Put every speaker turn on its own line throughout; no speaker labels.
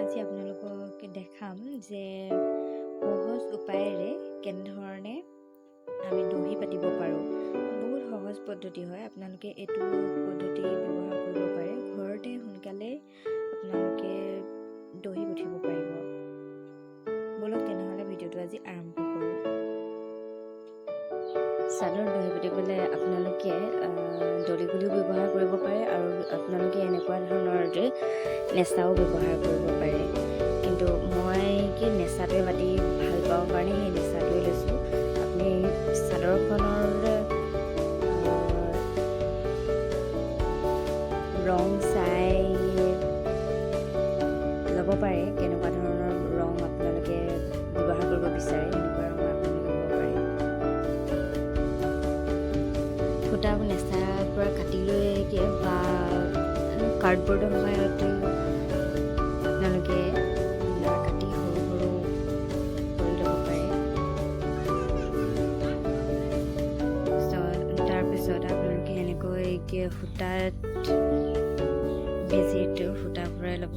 আজি আপোনালোকক দেখাম যে সহজ উপায়েৰে কেনেধৰণে আমি দহি পাতিব পাৰোঁ। বহুত সহজ পদ্ধতি হয়, আপোনালোকে এইটো পদ্ধতি ব্যৱহাৰ কৰিব পাৰে। ঘৰতে সোনকালে আপোনালোকে দহি গুঠিব পাৰিব। বলক তেনেহ'লে ভিডিঅ'টো আজি আৰম্ভ কৰোঁ। চাদৰ দহি বাতিবলৈ আপোনালোকে দৰি গুলিও ব্যৱহাৰ কৰিব পাৰে আৰু আপোনালোকে এনেকুৱা ধৰণৰ নেচাও ব্যৱহাৰ কৰিব পাৰে। কিন্তু মই নেচাটোৱে বাতি ভাল পাওঁ কাৰণে সেই নেচাটোৱে লৈছোঁ। আপুনি চাদৰখনৰ ৰং চাই ল'ব পাৰে, কেনেকুৱা ধৰণৰ ৰং আপোনালোকে ব্যৱহাৰ কৰিব বিচাৰে এনেকুৱা ৰং আপোনালোকে ল'ব পাৰে। সূতা নেচাৰ পৰা কাটি লৈ বা কাৰ্ডবৰ্ডৰ সহায়ত আপোনালোকে কাটি সৰু সৰু কৰি ল'ব পাৰে। তাৰপিছত আপোনালোকে এনেকৈ সূতাত বেজিত সূতা ভৰাই ল'ব।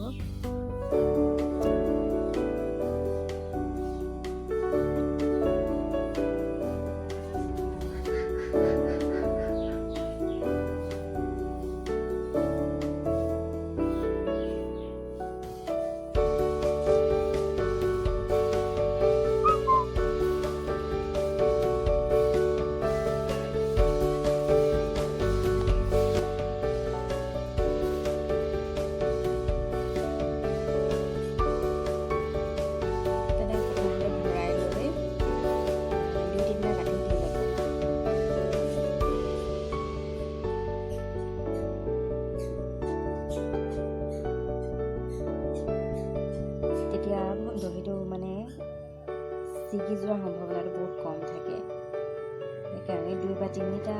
তেতিয়া দহিটো ছিগি যোৱাৰ সম্ভাৱনাটো বহুত কম থাকে। সেইকাৰণে 2 বা 3টা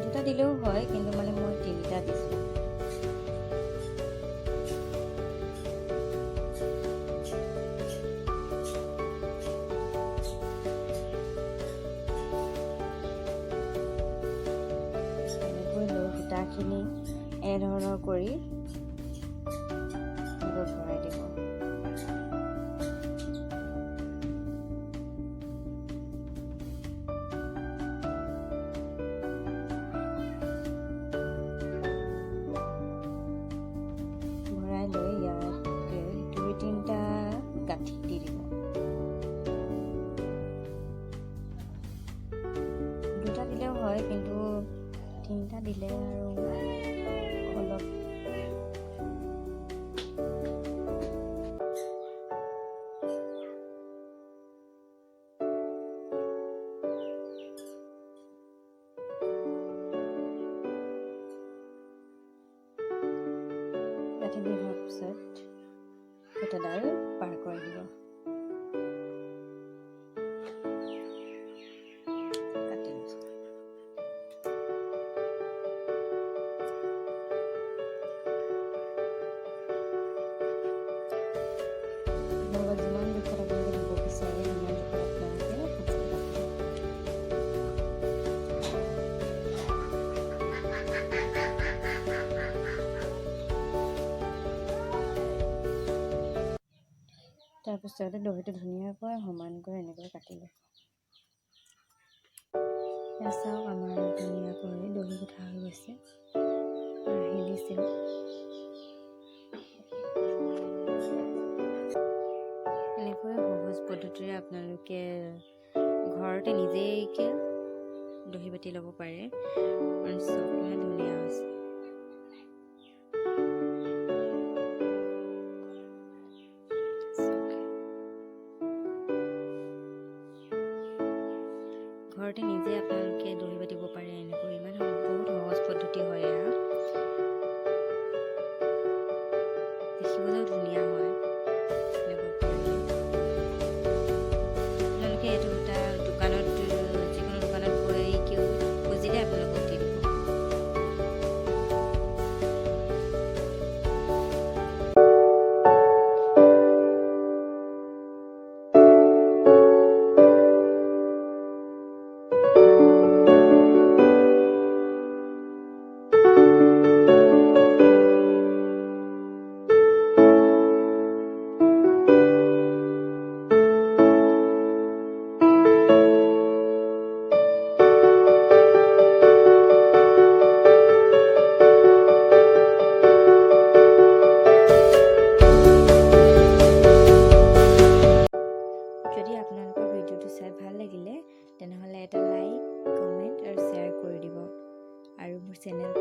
দুটা দিলেও হয়, কিন্তু মই 3টা দিছোঁ। এনেকৈ লৈ সূতাখিনি এনেধৰণৰ কৰি ভৰাই দিব। ভৰাই লৈ ইয়াত 2-3টা গাঁঠি দি দিব। 2টা দিলেও হয়, কিন্তু 3টা দিলে আৰু অলপ গাঁঠি দি হোৱাৰ পিছত সূতাডাল পাৰ কৰি দিব। যিমান জোখত আপোনালোকে দিব বিচাৰে সিমান জোখত আপোনালোকে তাৰপিছতে দহিটো ধুনীয়াকৈ সমানকৈ এনেকৈ কাটি ল'ব। চাওক, আমাৰ ধুনীয়াকৈ দহি গুঠা হৈ গৈছে। আহি দিছিল। এনেকৈ সহজ পদ্ধতিৰে আপোনালোকে ঘৰতে নিজেই দহি বাতি ল'ব পাৰে। চব ধুনীয়া হৈছে। ঘৰতে নিজে আপোনালোকে দহি বাতিব পাৰে। এনেকৈ বহুত সহজ পদ্ধতি হয় এয়া। দেখিবলৈও ধুনীয়া হয়। আপোনালোকে এইটো দোকানত যিকোনো দোকানত গৈ খুজিলে আপোনালোকক দি দিব। চেনেল